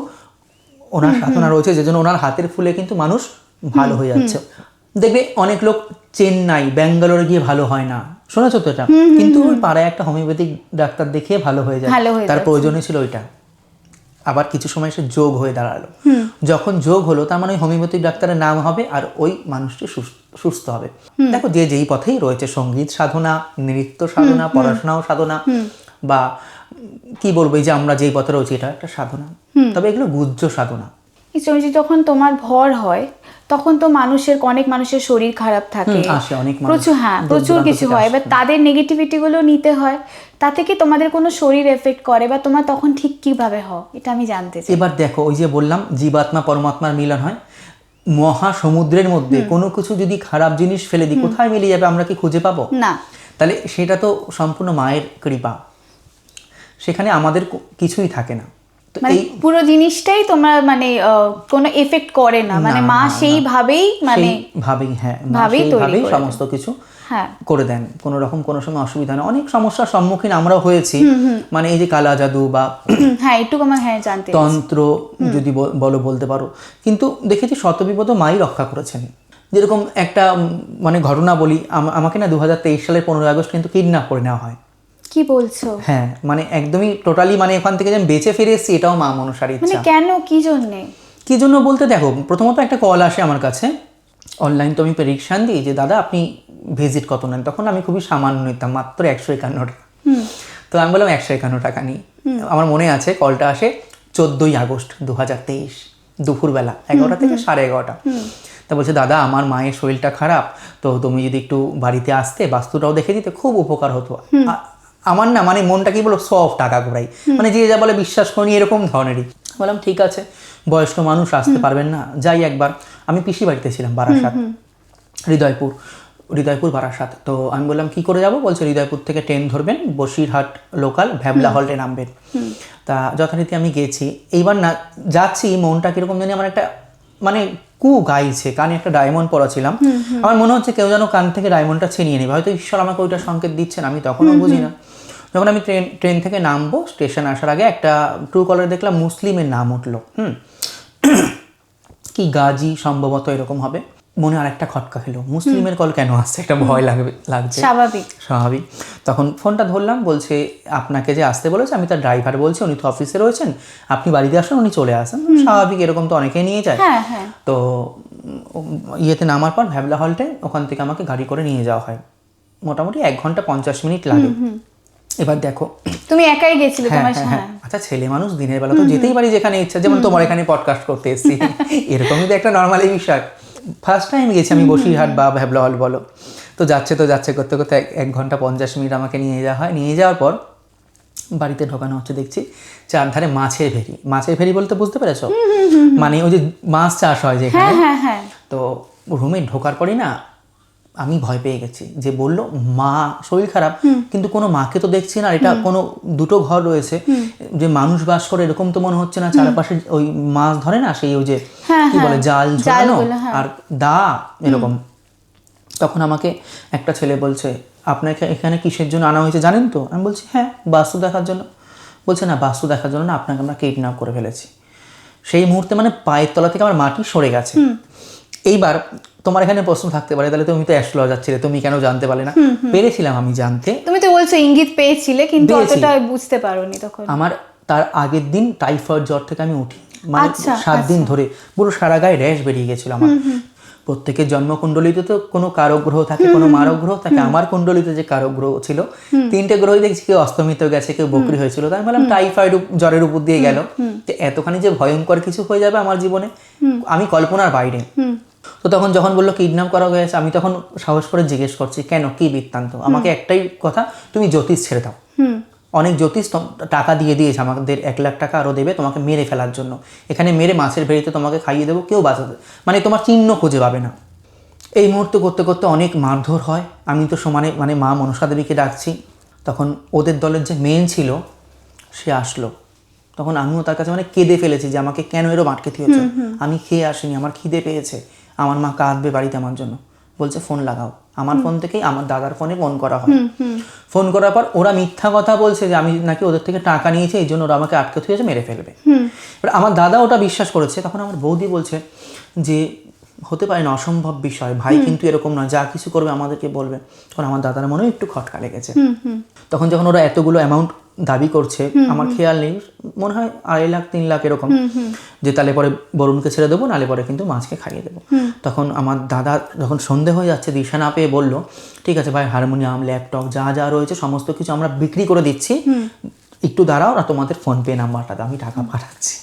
ওনার সাধনা রয়েছে, যে জন্য ওনার হাতের ফুলে কিন্তু মানুষ ভালো হয়ে যাচ্ছে। দেখবে অনেক লোক চেন্নাই ব্যাঙ্গালোরে গিয়ে ভালো হয় না, শুনেছো তো এটা, কিন্তু ওই পাড়ায় একটা হোমিওপ্যাথিক ডাক্তার দেখিয়ে ভালো হয়ে যায়, তার প্রয়োজনই ছিল ওইটা। আবার কিছু সময় এসে যোগ হয়ে দাঁড়ালো। যখন যোগ হলো তার মানে হোমিওপ্যাথিক ডাক্তারের নাম হবে আর ওই মানুষটি সুস্থ হবে। দেখো যে যেই পথেই রয়েছে, সঙ্গীত সাধনা, নৃত্য সাধনা, পড়াশোনাও সাধনা, বা কি বলবো এই যে আমরা যেই পথে রয়েছি এটা একটা সাধনা, তবে এগুলো গুহ্য সাধনা। যখন তোমার ভর হয় তখন তো অনেক মানুষের শরীর খারাপ থাকে, আসে অনেক মানুষ, প্রচুর কিছু হয়, এবার তাদের নেগেটিভিটি গুলো নিতে হয়, তাতে কি তোমাদের কোনো শরীর এফেক্ট করে বা তোমার তখন ঠিক কিভাবে হয় এটা আমি জানতে চাই। এবার দেখো ওই যে বললাম জীবাত্মা পরমাত্মার মিলন হয়, মহাসমুদ্রের মধ্যে কোনো কিছু যদি খারাপ জিনিস ফেলে দিই কোথায় মিলিয়ে যাবে, আমরা কি খুঁজে পাবো না? তাহলে সেটা তো সম্পূর্ণ মায়ের কৃপা, সেখানে আমাদের কিছুই থাকে না। তো মানে এই পুরো জিনিসটাই তোমার কোনো এফেক্ট করে না, মানে মা সেইভাবেই ভাবেই সমস্ত কিছু করে দেন, কোনো রকম কোনো সময় অসুবিধা না। অনেক সমস্যার সম্মুখীন আমরাও হয়েছি, মানে এই যে কালা জাদু বা জানতে তন্ত্র যদি বলতে পারো, কিন্তু দেখেছি শতবিপদ মাই রক্ষা করেছেন। যেরকম একটা মানে ঘটনা বলি, আমাকে না 2023 সালের 15 আগস্ট কিন্তু কিডন্যাপ করে নেওয়া হয়। কি বলছো? হ্যাঁ, মানে একদমই টোটালি, মানে ওখান থেকে যে আমি বেঁচে ফিরে এসেছি এটাও মা মনসার ইচ্ছা। মানে কেন, কি জন্য বলতে দেখো, প্রথমত একটা কল আসে আমার কাছে অনলাইন, তো আমি প্রেডিকশান দিই যে দাদা আপনি ভিজিট কত নেন, তখন আমি খুবই সামান্য নিতাম, মাত্র 151 টাকা। তো আমি বললাম 151 টাকা নিই। আমার মনে আছে কলটা আসে 14ই আগস্ট 2023 দুপুরবেলা 11টা থেকে 11:30। তা বলছে দাদা আমার মায়ের শরীরটা খারাপ, তো তুমি যদি একটু বাড়িতে আসতে, বাস্তুটাও দেখে দিতে খুব উপকার হতো। আমার না মানে মনটা কি বলো সফট টাকা ঘোরাই, মানে যে যা বলে বিশ্বাস করি এরকম ধরনেরই। বললাম ঠিক আছে, বয়স্ক মানুষ আসতে পারবেন না, যাই একবার। আমি পিসি বাড়িতে ছিলাম বারাসাত, হৃদয়পুর বারাসাত। তো আমি বললাম কি করে যাব, বলছে হৃদয়পুর থেকে ট্রেন ধরবেন, বসিরহাট লোকাল ভ্যাবলা হল্টে নামবেন। তা যথারীতি আমি গেছি। এইবার না যাচ্ছি, মনটা কিরকম জানি আমার একটা মানে গাইছে, কানে একটা ডায়মন্ড পরা ছিলাম, আমার মনে হচ্ছে কেউ যেন কান থেকে ডায়মন্ডটা ছিনিয়ে নেবে, হয়তো ঈশ্বর আমাকে ওইটা সংকেত দিচ্ছেন, আমি তখনও বুঝি না। যখন আমি ট্রেন থেকে নামবো, স্টেশন আসার আগে একটা ট্রু কলারে দেখলাম মুসলিমের নাম উঠলো, কি গাজী সম্ভবত এরকম হবে। মনে আর একটা খটকা খেলো, মুসলিমের কল কেন আসছে, একটা ভয় লাগছে, স্বাভাবিক। তখন ফোনটা ধরলাম, বলছে আপনাকে যে আসতে বলেছে আমি তার ড্রাইভার বলছি, উনি তো অফিসে রয়েছেন, আপনি বাড়িতে আসুন, উনি চলে আসেন। স্বাভাবিক, এরকম তো অনেকেই নিয়ে যায়। তো ইয়েতে নামার পর ভ্যাবলা হল্টে ওখান থেকে আমাকে গাড়ি করে নিয়ে যাওয়া হয়, মোটামুটি 1 ঘন্টা 50 মিনিট লাগে। এবার দেখো তুমি একাই গেছিলে? আচ্ছা ছেলে মানুষ, দিনের বেলা তো যেতেই পারি যেখানে ইচ্ছা, যেমন তোমার এখানে পডকাস্ট করতে এসেছি, এরকমই তো একটা নর্মালি বিষয়। ফার্স্ট টাইম গেছি আমি বসিরহাট বা ভ্যাবলা হল বলো। তো যাচ্ছে করতে করতে 1 ঘন্টা 50 মিনিট আমাকে নিয়ে যাওয়া হয়। নিয়ে যাওয়ার পর বাড়িতে ঢোকানো হচ্ছে, দেখছি চারধারে মাছের ভেরি বলতে বুঝতে পেরেছো, মানে ওই যে মাছ চাষ হয় যেখানে। তো রুমে ঢোকার পরই না আমি ভয় পেয়ে গেছি, যে বললো মা শরীর খারাপ, কিন্তু কোনো মাকে তো দেখছি না, এটা কোনো দুটো ঘর রয়েছে যে মানুষ বাস করে এরকম তো মনে হচ্ছে না, চারপাশে ওই মাছ ধরে না সেই ওই যে কি বলে জাল ঝোলানো আর দা এরকম। তখন আমাকে একটা ছেলে বলছে আপনাকে এখানে কিসের জন্য আনা হয়েছে জানেন তো? আমি বলছি হ্যাঁ, বাস্তু দেখার জন্য। বলছে না, বাস্তু দেখার জন্য না, আপনাকে আমরা কিডন্যাপ করে ফেলেছি। সেই মুহূর্তে মানে পায়ের তলা থেকে আমার মাটি সরে গেছে। এইবার তোমার এখানে প্রশ্ন থাকতে পারে, তাহলে তুমি তো অ্যাস্ট্রোলজার ছিলে, তুমি কেন জানতে পারলে না? পেরেছিলাম আমি জানতে। তুমি তো বলছো ইঙ্গিত পেয়েছিলে, কিন্তু অতটা বুঝতে পারোনি তখন। আমার তার আগের দিন টাইফয়েড জ্বর থেকে আমি উঠি, মানে 7 দিন ধরে পুরো সারা গায়ে র্যাশ বেরিয়ে গেছিল আমার। প্রত্যেকের জন্মকুণ্ডলিতে তো কোনো কারক গ্রহ থাকে, কোনো মারক গ্রহ থাকে। আমার কুণ্ডলিতে যে কারক গ্রহ ছিল 3টে গ্রহই দেখছি, কেউ অস্তমিত গেছে, কেউ বকরি হয়েছিল। তাই আমি বললাম টাইফয়েড জ্বরের উপর দিয়ে গেল, এতখানি যে ভয়ঙ্কর কিছু হয়ে যাবে আমার জীবনে আমি কল্পনার বাইরে। তো তখন যখন বললো কিডন্যাপ করা হয়েছে, আমি তখন সাহস করে জিজ্ঞেস করছি কেন, কি বৃত্তান্ত? আমাকে একটাই কথা, তুমি জ্যোতিষ ছেড়ে দাও। অনেক জ্যোতিষ টাকা দিয়ে দিয়েছে আমাদের, 1 লাখ টাকা আরও দেবে তোমাকে মেরে ফেলার জন্য। এখানে মেরে মাছের ভেড়িতে তোমাকে খাইয়ে দেবো, কেউ বাঁচাতে মানে তোমার চিহ্ন খুঁজে পাবে না। এই মুহূর্তে করতে করতে অনেক মারধর হয়। আমি তো সমানে মানে মা মনসা দেবীকে ডাকছি। তখন ওদের দলের যে মেন ছিল সে আসলো। তখন আমিও তার কাছে মানে কেঁদে ফেলেছি যে আমাকে কেন এরও মাটকে দিয়েছে, আমি খেয়ে আসিনি, আমার খিদে পেয়েছে। আমার মা কাঁদবে বাড়িতে আমার জন্য। বলছে ফোন লাগাও। আমার ফোন থেকেই আমার দাদার ফোনে ফোন করা হয়। ফোন করার পর ওরা মিথ্যা কথা বলছে যে আমি নাকি ওদের থেকে টাকা নিয়েছি, এই জন্য ওরা আমাকে আটকে থুয়েছে, মেরে ফেলবে। এবার আমার দাদা ওটা বিশ্বাস করেছে। তখন আমার বৌদি বলছে যে হতে পারে না, অসম্ভব বিষয়, ভাই কিন্তু এরকম না, যা কিছু করবে আমাদেরকে বলবে। তখন আমার দাদার মনেও একটু খটকা লেগেছে। তখন যখন ওরা এতগুলো অ্যামাউন্ট দাবি করছে, আমার খেয়াল নেই, মনে হয় 2.5 লাখ 3 লাখ এরকম, যে তাহলে পরে বরুণকে ছেড়ে দেবো, নালে পরে কিন্তু মাছকে খাইয়ে দেবো। তখন আমার দাদা যখন সন্ধে হয়ে যাচ্ছে, দিশা না পেয়ে বলল, ঠিক আছে ভাই, হারমোনিয়াম, ল্যাপটপ যা যা রয়েছে সমস্ত কিছু আমরা বিক্রি করে দিচ্ছি, একটু দাঁড়াও না, তোমাদের ফোনপে নাম্বারটা দাও, আমি টাকা পাঠাচ্ছি।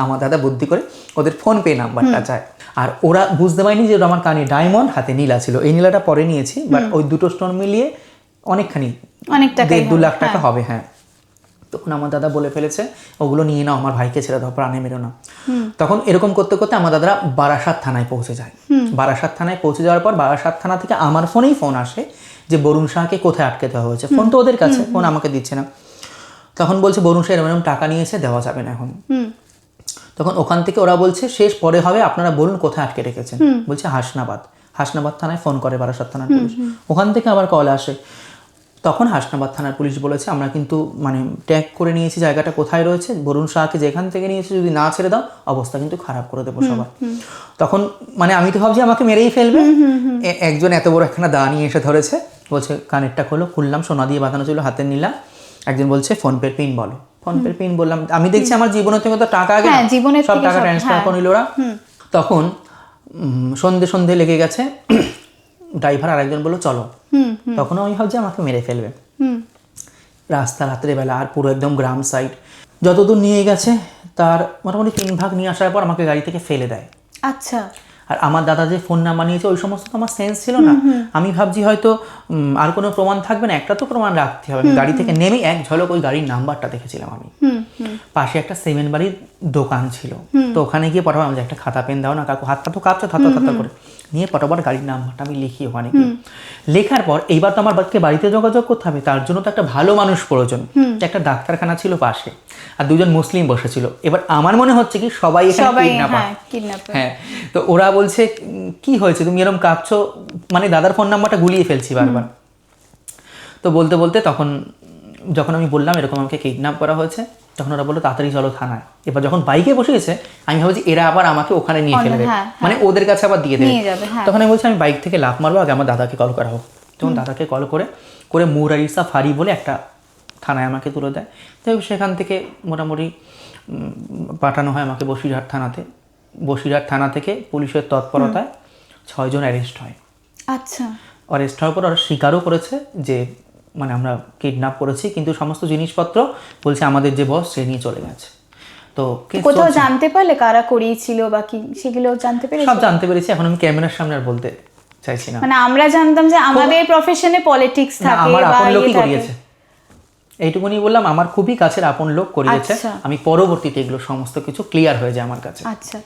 আমার দাদা বুদ্ধি করে ওদের ফোনপে নাম্বারটা চায়। আর ওরা বুঝতে পারেনি যে ওটা আমার কানে ডায়মন্ড, হাতে নীলা ছিল। এই নীলাটা পরে নিয়েছি, বাট ওই দুটো স্টোন মিলিয়ে অনেকখানি, অনেক টাকা, 1.5-2 লাখ টাকা হবে। হ্যাঁ, তখন আমার দাদা বলে ফেলেছে, ওগুলো নিয়ে নাও, আমার ভাইকে ছেড়ে দাও, প্রাণে মেরো না। তখন এরকম করতে করতে আমার দাদারা বারাসাত থানায় পৌঁছে যায়। বারাসাত থানায় পৌঁছে যাওয়ার পর বারাসাত থানা থেকে আমার ফোনেই ফোন আসে যে বরুণ শাহকে কোথায় আটকে দেওয়া হয়েছে। ফোন তো ওদের কাছে, ফোন আমাকে দিচ্ছে না। তখন বলছে বরুণ শাহ এরকম টাকা নিয়েছে, দেওয়া যাবে না এখন। তখন ওখান থেকে ওরা বলছে শেষ পরে হবে, আপনারা বলুন কোথায় আটকে রেখেছেন। বলছে হাসনাবাদ থানায় ফোন করে বারাসাত থানার পুলিশ। ওখান থেকে আবার কল আসে, তখন হাসনাবাদ থানার পুলিশ বলেছে আমরা কিন্তু মানে ট্যাগ করে নিয়েছি জায়গাটা কোথায় রয়েছে, বরুণ শাহকে যেখান থেকে নিয়েছে যদি না ছেড়ে দাও অবস্থা কিন্তু খারাপ করে দেবো সবার। তখন মানে আমি তো ভাবছি আমাকে মেরেই ফেলবে। একজন এত বড় একখানা দা নিয়ে এসে ধরেছে, বলছে কানেরটা খুললাম, সোনা দিয়ে বাঁধানো ছিল, হাতে নিলাম। একজন বলছে ফোনপের পিন বলো, ফোনপের পিন বললাম। আমি দেখছি আমার জীবনের থেকে তো টাকা আগে সব টাকা ট্রান্সফার করে নিল ওরা। তখন সন্ধে লেগে গেছে, ড্রাইভার আরেকজন বললো চলো। তখন আমি ভাবছি আমাকে মেরে ফেলবে। রাস্তা রাত্রেবেলা, আর পুরো একদম গ্রাম সাইড, যতদূর নিয়ে গেছে তার মোটামুটি 3 ভাগ নিয়ে আসার পর আমাকে গাড়ি থেকে ফেলে দেয়। আচ্ছা। আর আমার দাদা যে ফোন নাম্বার নিয়েছে ওই সমস্ত তো আমার সেন্স ছিল না। আমি ভাবছি হয়তো আর কোনো প্রমাণ থাকবে না, একটা তো প্রমাণ রাখতে হবে। আমি গাড়ি থেকে নেমে এক ঝলক ওই গাড়ির নাম্বারটা দেখেছিলাম আমি। পাশে একটা সেমেন্ট বাড়ির দোকান ছিল, তো ওখানে গিয়ে পটাপট আমাদের একটা খাতা পেন দাও না কাকু, হাতটা তো কাঁপছে থাতা করে, নিয়ে পটাপট গাড়ির নাম্বারটা আমি লিখি ওখানে গিয়ে। লেখার পর এইবার তো আমার বাড়িতে যোগাযোগ করতে হবে, তার জন্য তো একটা ভালো মানুষ প্রয়োজন। একটা ডাক্তারখানা ছিল পাশে, আর 2জন মুসলিম বসেছিল। এবার আমার মনে হচ্ছে কি সবাই এখানে কিডন্যাপার। হ্যাঁ, তো ওরা বলছে কি হয়েছে তুমি এরকম কাঁপছো, মানে দাদার ফোন নাম্বারটা গুলিয়ে ফেলছি বারবার। তো বলতে বলতে তখন যখন আমি বললাম এরকম আমাকে কিডন্যাপ করা হয়েছে, তখন ওরা বললো তাড়াতাড়ি চলো থানায়। এবার যখন বাইকে বসেছে আমি ভাবছি এরা আবার আমাকে ওখানে নিয়ে ফেলবে, মানে ওদের কাছে আবার দিয়ে দেবে। তখন আমি বলছি আমি বাইক থেকে লাফ মারবো, আগে আমার দাদাকে কল করা হোক। তখন দাদাকে কল করে মুরারিসা ফাঁড়ি বলে একটা থানায় আমাকে তুলে দেয়। তো সেখান থেকে মোটামুটি পাঠানো হয় আমাকে বসিরহাট থানাতে। বসিরহাট থানা থেকে পুলিশের তৎপরতায় 6 জন অ্যারেস্ট হয়। আচ্ছা। অ্যারেস্ট হওয়ার পর ওরা স্বীকারও করেছে যে মানে আমরা কিডন্যাপ করেছি, কিন্তু সমস্ত জিনিসপত্র বলছে আমাদের যে বস সে নিয়ে চলে গেছে। তো কোথাও জানতে পারলে কারা করিয়েছিল বা কি সেগুলো জানতে পেরেছি? সব জানতে পেরেছি, এখন আমি ক্যামেরার সামনে আর বলতে চাইছি না। মানে আমরা জানতাম যে আমাদের প্রফেশনে পলিটিক্স থাকে, আমার আপন লোকই করিয়েছে, এইটুকুনি বললাম। আমার খুবই কাছের আপন লোক করিয়েছে। আমি পরবর্তীতে এগুলো সমস্ত কিছু ক্লিয়ার হয়ে যায় আমার কাছে। আচ্ছা,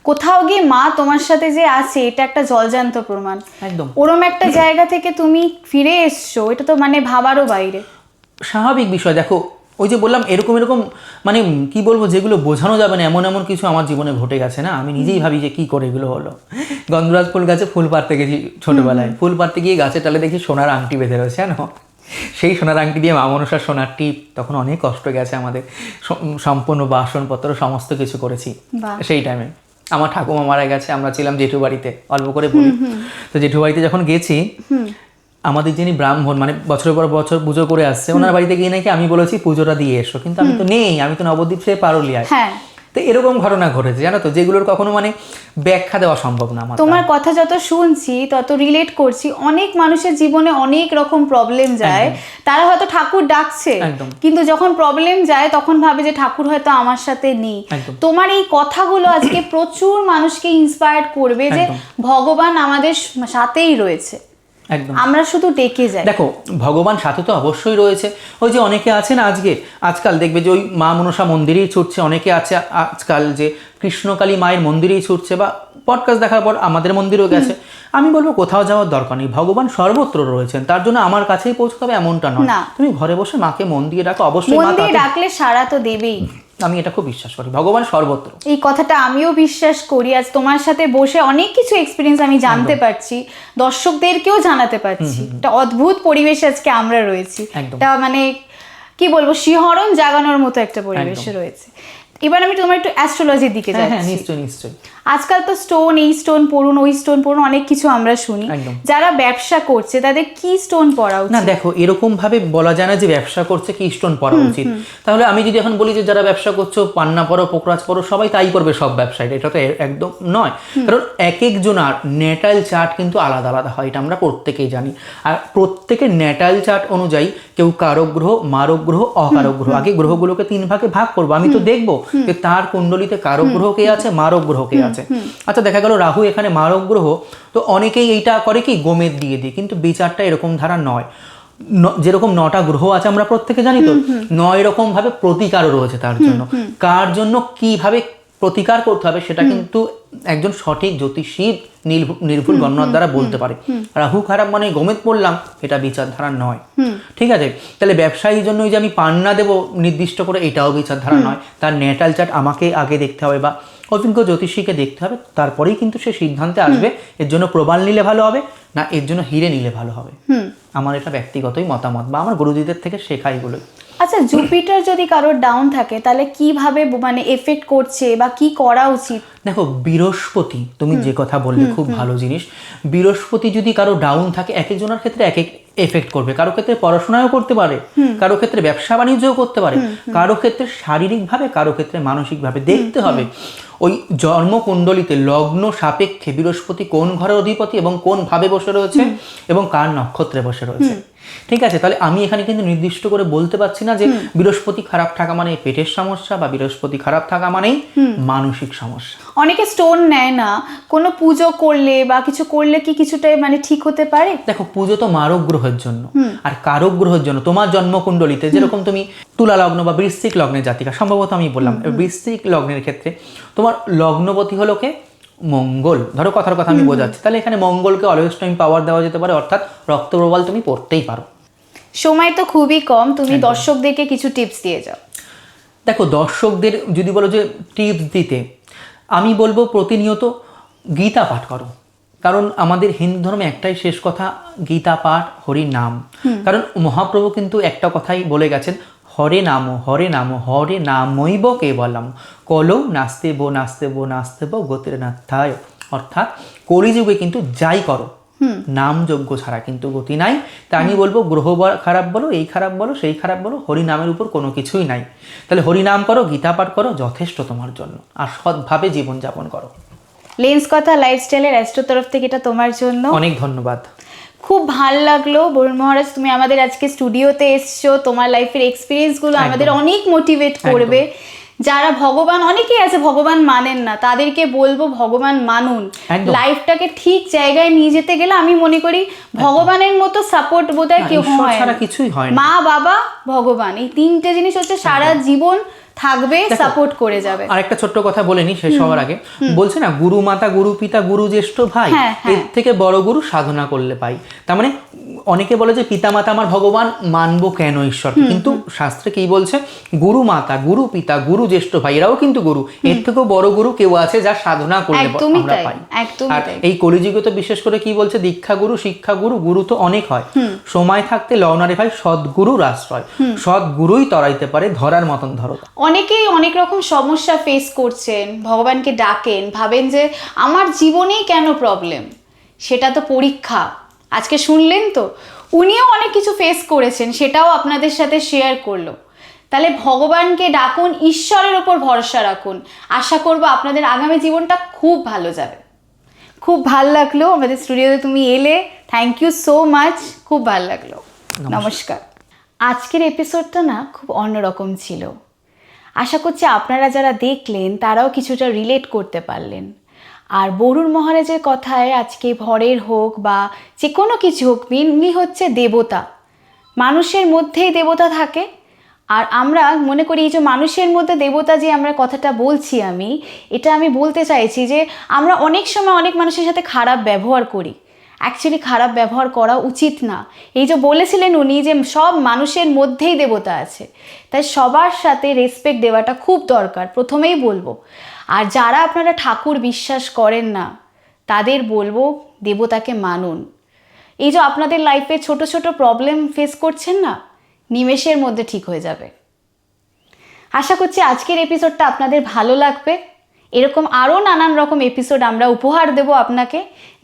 কোথাও গিয়ে মা তোমার সাথে যে আছে এটা একটা জলজান্ত প্রমাণ। একদম ওরম একটা জায়গা থেকে তুমি ফিরে এসছো, এটা তো মানে ভাবারও বাইরে। স্বাভাবিক বিষয়। দেখো ওই যে বললাম এরকম মানে কি বলবো, যেগুলো বোঝানো যাবে না এমন কিছু আমার জীবনে ঘটে গেছে না। আমি নিজেই ভাবি যে কি করে এগুলো হলো। গন্ধরাজ ফুল গাছে ফুল পাড়তে গেছি ছোটবেলায়, ফুল পাড়তে গিয়ে গাছের ডালে দেখি সোনার আংটি বেঁধে রয়েছে, জানো। সেই সোনার আংটি দিয়ে মা মনসার সোনার টিপ, তখন অনেক কষ্ট গেছে আমাদের, সম্পূর্ণ বাসনপত্র সমস্ত কিছু করেছি সেই টাইমে। আমার ঠাকুমা মারা গেছে, আমরা ছিলাম জেঠু বাড়িতে, অল্প করে বলি। তো জেঠু বাড়িতে যখন গেছি, আমাদের যিনি ব্রাহ্মণ মানে বছরের পর বছর পুজো করে আসছে, ওনার বাড়িতে গিয়ে নাকি আমি বলেছি পুজোটা দিয়ে এসো, কিন্তু আমি তো নেই, আমি তো নবদ্বীপ সে পারুলিয়ায়। তো এরকম ঘটনা ঘটেছে, জানো তো, যেগুলোর কখনো মানে ব্যাখ্যা দেওয়া সম্ভব না আমার। তোমার কথা যত শুনছি তত রিলেট করছি, অনেক মানুষের জীবনে অনেক রকম প্রবলেম যায়, তারা হয়তো ঠাকুর ডাকছে, কিন্তু যখন প্রবলেম যায় তখন ভাবে যে ঠাকুর হয়তো আমার সাথে নেই। তোমার এই কথাগুলো আজকে প্রচুর মানুষকে ইন্সপায়ার করবে যে ভগবান আমাদের সাথেই রয়েছে, আমরা শুধু ডেকে যাই। দেখো ভগবান সাথে তো অবশ্যই রয়েছে। ওই যে অনেকে আছে না আজকাল দেখবে যে ওই মা মনসা মন্দিরেই ছুটছে, অনেকে আছে আজকাল যে কৃষ্ণকালী মায়ের মন্দিরেই ছুটছে, বা পডকাস্ট দেখার পর আমাদের মন্দিরেও গেছে। আমি বলবো কোথাও যাওয়ার দরকার নেই, ভগবান সর্বত্র রয়েছেন, তার জন্য আমার কাছেই পৌঁছতে হবে এমনটা নয়। তুমি ঘরে বসে মাকে মন দিয়ে ডাকো, অবশ্যই মন দিয়ে ডাকলে সাড়া তো দেবেই। আমি এটা খুব বিশ্বাস করি, ভগবান সর্বত্র। এই কথাটা আমিও বিশ্বাস করি। আজ তোমার সাথে বসে অনেক কিছু এক্সপিরিয়েন্স আমি জানতে পারছি, দর্শকদেরকেও জানাতে পারছি। একটা অদ্ভুত পরিবেশে আজকে আমরা রয়েছি, এটা মানে কি বলবো, শিহরণ জাগানোর মতো একটা পরিবেশে রয়েছে। এবার আমি তোমার একটু অ্যাস্ট্রোলজির দিকে যাচ্ছি। নিশ্চয়ই। আজকাল তো স্টোন, এই স্টোন পড়ুন, ওই স্টোন পড়ুন, অনেক কিছু আমরা শুনি। একদম। যারা ব্যবসা করছে তাদের কি স্টোন পরা উচিত? না দেখো, এরকম ভাবে বলা যায় না যে ব্যবসা করছে কি স্টোন পরা উচিত। তাহলে আমি যদি এখন বলি যে যারা ব্যবসা করছো পান্না পরো, পোকরাজ পরো, সবাই তাই করবে সব ব্যবসায়ী, এটা তো একদম নয়। কারণ এক একজনের ন্যাটাল চার্ট কিন্তু আলাদা আলাদা হয়, এটা আমরা প্রত্যেকেই জানি। আর প্রত্যেকের ন্যাটাল চার্ট অনুযায়ী কেউ কারক গ্রহ, মারক গ্রহ, অকারক গ্রহ, আগে গ্রহগুলোকে 3 ভাগে ভাগ করবো। আমি তো দেখবো যে তার কুণ্ডলিতে কারক গ্রহ কে আছে, মারক গ্রহ কে আছে। আচ্ছা, দেখা গেল রাহু এখানে মারক গ্রহ, তো অনেকেই এইটা করে কি গোমেদ দিয়ে দিই, কিন্তু বিচারটা এরকম ধারা নয়। যেরকম 9টা গ্রহ আছে আমরা প্রত্যেকে জানি, তো 9 রকম ভাবে প্রতিকারও রয়েছে তার জন্য। কার জন্য কিভাবে প্রতিকার করতে হবে সেটা কিন্তু একজন সঠিক জ্যোতিষী নির্ভুল গণনার দ্বারা বলতে পারে। রাহু খারাপ মানে গোমেদ পড়লাম, এটা বিচারধারা নয়। ঠিক আছে, তাহলে ব্যবসায়ীর জন্য যে আমি পান্না দেবো নির্দিষ্ট করে, এটাও বিচারধারা নয়। তার ন্যাটাল চার্ট আমাকে আগে দেখতে হবে বা অভিজ্ঞ জ্যোতিষীকে দেখতে হবে, তারপরেই কিন্তু সে সিদ্ধান্তে আসবে এর জন্য প্রবাল নিলে ভালো হবে না এর জন্য হিরে নিলে ভালো হবে। আমার এটা ব্যক্তিগতই মতামত বা আমার গুরুজিদের থেকে শেখা এগুলোই। আচ্ছা, জুপিটার যদি কারোর ডাউন থাকে তাহলে কিভাবে মানে এফেক্ট করছে বা কি করা উচিত? দেখো, বৃহস্পতি, তুমি যে কথা বললে খুব ভালো জিনিস। বৃহস্পতি যদি কারো ডাউন থাকে, এক একজনের ক্ষেত্রে এক এক এফেক্ট করবে। কারো ক্ষেত্রে পড়াশোনাও করতে পারে, কারো ক্ষেত্রে ব্যবসা বাণিজ্যও করতে পারে, কারো ক্ষেত্রে শারীরিকভাবে, কারো ক্ষেত্রে মানসিকভাবে। দেখতে হবে ওই জন্মকুণ্ডলিতে লগ্ন সাপেক্ষে বৃহস্পতি কোন ঘরের অধিপতি এবং কোন ভাবে বসে রয়েছে এবং কার নক্ষত্রে বসে রয়েছে। ঠিক আছে, তাহলে আমি এখানে কিন্তু নির্দিষ্ট করে বলতে পারছি না যে বৃহস্পতি খারাপ থাকা মানে পেটের সমস্যা বা বৃহস্পতি খারাপ থাকা মানেই মানসিক সমস্যা। অনেকে স্টোন নেয় না, কোনো পুজো করলে বা কিছু করলে কি কিছুটাই মানে ঠিক হতে পারে? দেখো, পুজো তো মারক গ্রহের জন্য আর কারক গ্রহের জন্য। তোমার জন্মকুণ্ডলিতে যেরকম তুমি তুলা লগ্ন বা বৃশ্চিক লগ্নের জাতিকা, সম্ভবত আমি বললাম বৃশ্চিক লগ্নের ক্ষেত্রে তোমার লগ্নপতি হলো কে? মঙ্গল। ধরো কথার কথা আমি বোঝাচ্ছি, তাহলে এখানে মঙ্গলকে অলওয়েজ টাইম পাওয়ার দেওয়া যেতে পারে, অর্থাৎ রক্ত প্রবাল তুমি পড়তেই পারো। সময় তো খুবই কম, তুমি দর্শকদেরকে কিছু টিপস দিয়ে যাও। দেখো, দর্শকদের যদি বলো যে টিপস দিতে, আমি বলবো প্রতিনিয়ত গীতা পাঠ করো। কারণ আমাদের হিন্দু ধর্মে একটাই শেষ কথা, গীতা পাঠ, হরি নাম। কারণ মহাপ্রভু কিন্তু একটা কথাই বলে গেছেন, হরে নাম হরে নাম হরে নামৈব কেবলম কলৌ নাস্তেব নাস্তেব নাস্তেব গতির নাথায়। অর্থাৎ কলিযুগে কিন্তু যাই করো নাম যজ্ঞ ছাড়া কিন্তু গতি নাই। তা আমি বলবো গ্রহ খারাপ বলো, এই খারাপ বলো, সেই খারাপ বলো, হরিনামের উপর কোনো কিছুই নাই। তাহলে হরিনাম করো, গীতা পাঠ করো, যথেষ্ট তোমার জন্য। আর সৎভাবে জীবনযাপন করো। লেন্স কথা লাইফস্টাইলের অ্যাস্ট্রো তরফ থেকে এটা তোমার জন্য অনেক ধন্যবাদ। খুব ভাল লাগলো বরুণ মহারাজ, তুমি আমাদের আজকে স্টুডিওতে এসছো। তোমার লাইফের এক্সপিরিয়েন্সগুলো আমাদের অনেক মোটিভেট করবে। যারা ভগবান, অনেকেই আছে ভগবান মানেন না, তাদেরকে বলবো ভগবান মানুন। লাইফটাকে ঠিক জায়গায় নিয়ে যেতে গেলে আমি মনে করি ভগবানের মতো সাপোর্ট বোধহয় কেউ হয় না। কিছুই হয় না। মা, বাবা, ভগবান, এই 3টে জিনিস হচ্ছে সারা জীবন থাকবে, সাপোর্ট করে যাবে। আর একটা ছোট্ট কথা বলে নি শেষ হওয়ার আগে, বলছে না গুরু মাতা, গুরু পিতা, গুরু জ্যেষ্ঠ ভাই, এর থেকে বড় গুরু সাধনা করলে পাই। তার মানে অনেকে বলে যে পিতা মাতা আমার ভগবান, মানবো কেন ঈশ্বরকে? কিন্তু শাস্ত্রে কি বলছে? গুরু মাতা, গুরু পিতা, গুরু জ্যেষ্ঠ ভাই, এরাও কিন্তু গুরু। এর থেকেও বড় গুরু কেউ আছে যা সাধনা করলে আমরা পাই। আর এই কলিযুগে তো বিশেষ করে কি বলছে? দীক্ষা গুরু, শিক্ষা গুরু, গুরু তো অনেক হয়। সময় থাকতে লওনারে ভাই সদ্গুরুর আশ্রয়। সদ্গুরুই তরাইতে পারে, ধরার মতন ধরো। অনেকেই অনেক রকম সমস্যা ফেস করছেন, ভগবানকে ডাকেন, ভাবেন যে আমার জীবনেই কেন প্রবলেম, সেটা তো পরীক্ষা। আজকে শুনলেন তো, উনিও অনেক কিছু ফেস করেছেন, সেটাও আপনাদের সাথে শেয়ার করলো। তাহলে ভগবানকে ডাকুন, ঈশ্বরের ওপর ভরসা রাখুন। আশা করব আপনাদের আগামী জীবনটা খুব ভালো যাবে। খুব ভাল লাগলো আমাদের স্টুডিওতে তুমি এলে, থ্যাংক ইউ সো মাচ, খুব ভাল লাগলো। নমস্কার। আজকের এপিসোডটা না খুব অন্যরকম ছিল। আশা করছি আপনারা যারা দেখলেন তারাও কিছুটা রিলেট করতে পারলেন। আর বরুণ মহারাজের কথায় আজকে ভরের হোক বা যে কোনো কিছু হোক, মেনলি হচ্ছে দেবতা। মানুষের মধ্যেই দেবতা থাকে। আর আমরা মনে করি এই যে মানুষের মধ্যে দেবতা, যে আমরা কথাটা বলছি, এটা আমি বলতে চাইছি যে আমরা অনেক সময় অনেক মানুষের সাথে খারাপ ব্যবহার করি। অ্যাকচুয়ালি খারাপ ব্যবহার করা উচিত না। এই যে বলেছিলেন উনি যে সব মানুষের মধ্যেই দেবতা আছে, তাই সবার সাথে রেসপেক্ট দেওয়াটা খুব দরকার, প্রথমেই বলবো। আর যারা আপনারা ঠাকুর বিশ্বাস করেন না তাদের বলবো দেবতাকে মানুন। এই যে আপনাদের লাইফে ছোট ছোট প্রবলেম ফেস করছেন না, নিমেষের মধ্যে ঠিক হয়ে যাবে। আশা করছি আজকের এপিসোডটা আপনাদের ভালো লাগবে। এরকম আরও নানান রকম এপিসোড আমরা উপহার দেব আপনাকে।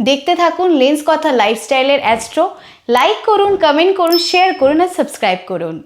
দেখতে থাকুন লেন্স কথা লাইফস্টাইলের অ্যাস্ট্রো। লাইক করুন, কমেন্ট করুন, শেয়ার করুন আর সাবস্ক্রাইব করুন।